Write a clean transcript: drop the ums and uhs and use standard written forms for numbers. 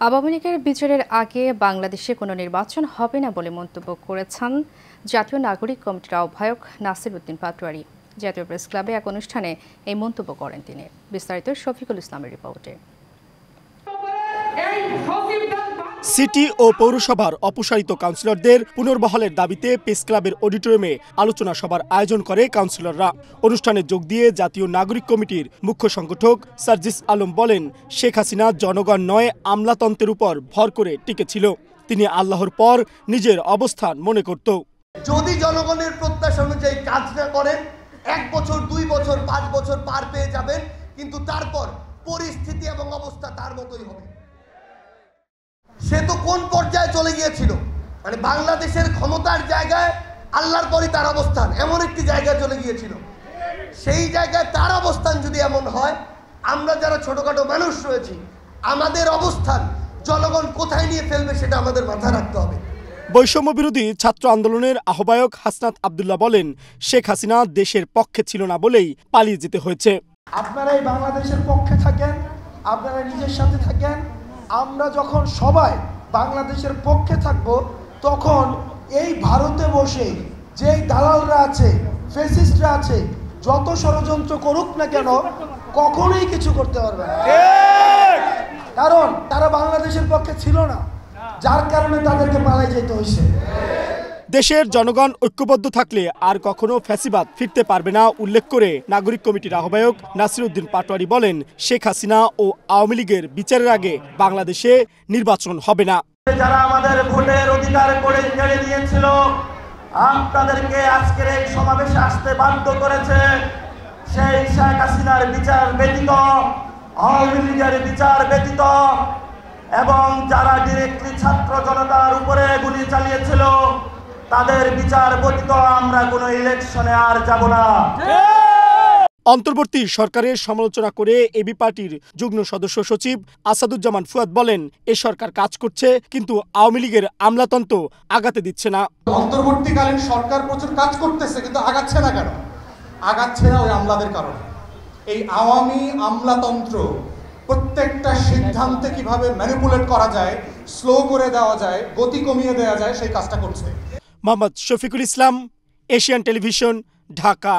আওয়ামী লীগের বিচারের আগে বাংলাদেশে কোনো নির্বাচন হবে না বলে মন্তব্য করেছেন জাতীয় নাগরিক কমিটির আহ্বায়ক নাসির উদ্দিন পাটোয়ারি। জাতীয় প্রেস ক্লাবে এক অনুষ্ঠানে এই মন্তব্য করেন তিনি। বিস্তারিত শফিকুল ইসলামের রিপোর্টে। সিটি ও পৌরসভার অপসারিত কাউন্সিলরদের পুনর্বহালের দাবিতে প্রেস ক্লাবের অডিটোরিয়ামে আলোচনা সভার আয়োজন করে কাউন্সিলররা। অনুষ্ঠানে যোগ দিয়ে জাতীয় নাগরিক কমিটির মুখ্য সংগঠক সার্জিস আলম বলেন, শেখ হাসিনা জনগণ নয় আমলাতন্ত্রের উপর ভর করে টিকেছিল। তিনি আল্লাহর পর নিজের অবস্থান মনে করত। যদি জনগণের প্রত্যাশা অনুযায়ী কাজ না করেন 1 বছর 2 বছর 5 বছর পার পেয়ে যাবেন, কিন্তু তারপর পরিস্থিতি এবং অবস্থা তার মতোই হবে। সে তো কোন পর্যায়ে চলে গিয়েছিল, মানে বাংলাদেশের ক্ষমতার জায়গায় আল্লাহর পরই তার অবস্থান এমন একটি জায়গায় চলে গিয়েছিল। সেই জায়গায় তার অবস্থান যদি এমন হয়, আমরা যারা ছোটখাটো মানুষ রয়েছি আমাদের অবস্থান জনগণ কোথায় নিয়ে ফেলবে সেটা আমাদের মাথায় রাখতে হবে। বৈষম্য বিরোধী ছাত্র আন্দোলনের আহ্বায়ক হাসনাত আব্দুল্লাহ বলেন, শেখ হাসিনা দেশের পক্ষে ছিল না বলেই পালিয়ে যেতে হয়েছে। আপনারা এই বাংলাদেশের পক্ষে থাকেন, আপনারা নিজের সাথে থাকেন। আমরা যখন সবাই বাংলাদেশের পক্ষে থাকব, তখন এই ভারতে বসে যেই দালালরা আছে, ফ্যাসিস্টরা আছে, যত ষড়যন্ত্র করুক না কেন কখনোই কিছু করতে পারবে না। কারণ তারা বাংলাদেশের পক্ষে ছিল না, যার কারণে তাদেরকে পালিয়ে যেতে হয়েছে। দেশের জনগণ ঐক্যবদ্ধ থাকলে আর কখনো ফ্যাসিবাদ ফিরতে পারবে না উল্লেখ করে নাগরিক কমিটির আহ্বায়ক নাসির উদ্দিন পাটোয়ারি বলেন, শেখ হাসিনা ও আওয়ামী লীগের বিচারের আগে বাংলাদেশে নির্বাচন হবে না। যারা আমাদের ভোটের অধিকার করে কেড়ে নিয়েছিল, আপনাদেরকে আজকের এই সমাবেশে আসতে বাধ্য করেছে, সেই শেখ হাসিনার বিচার ব্যতীত, আওয়ামী লীগের বিচার ব্যতীত এবং যারা ডিরেক্টলি ছাত্র জনতার উপরে গুলি চালিয়েছিল তাদের বিচার ব্যতীত আমরা কোনো ইলেকশনে আর যাব না। অন্তর্বর্তী সরকারের সমালোচনা করে এবি পার্টির যুগ্ম সদস্য সচিব আসাদুজ্জামান ফুয়াদ বলেন, এ সরকার কাজ করছে কিন্তু আওয়ামী লীগের আমলাতন্ত্র আগাতে দিচ্ছে না। অন্তর্বর্তীকালীন সরকার প্রচুর কাজ করতেছে কিন্তু আগাচ্ছে না কেন? আগাচ্ছে না ওই আমলাদের কারণে। এই আওয়ামী আমলাতন্ত্র প্রত্যেকটা সিদ্ধান্তে কিভাবে ম্যানিপুলেট করা যায়, স্লো করে দেওয়া যায়, গতি কমিয়ে দেওয়া যায়, সেই কাজটা করছে। Mohammad Shafiqul Islam, Asian television, Dhaka.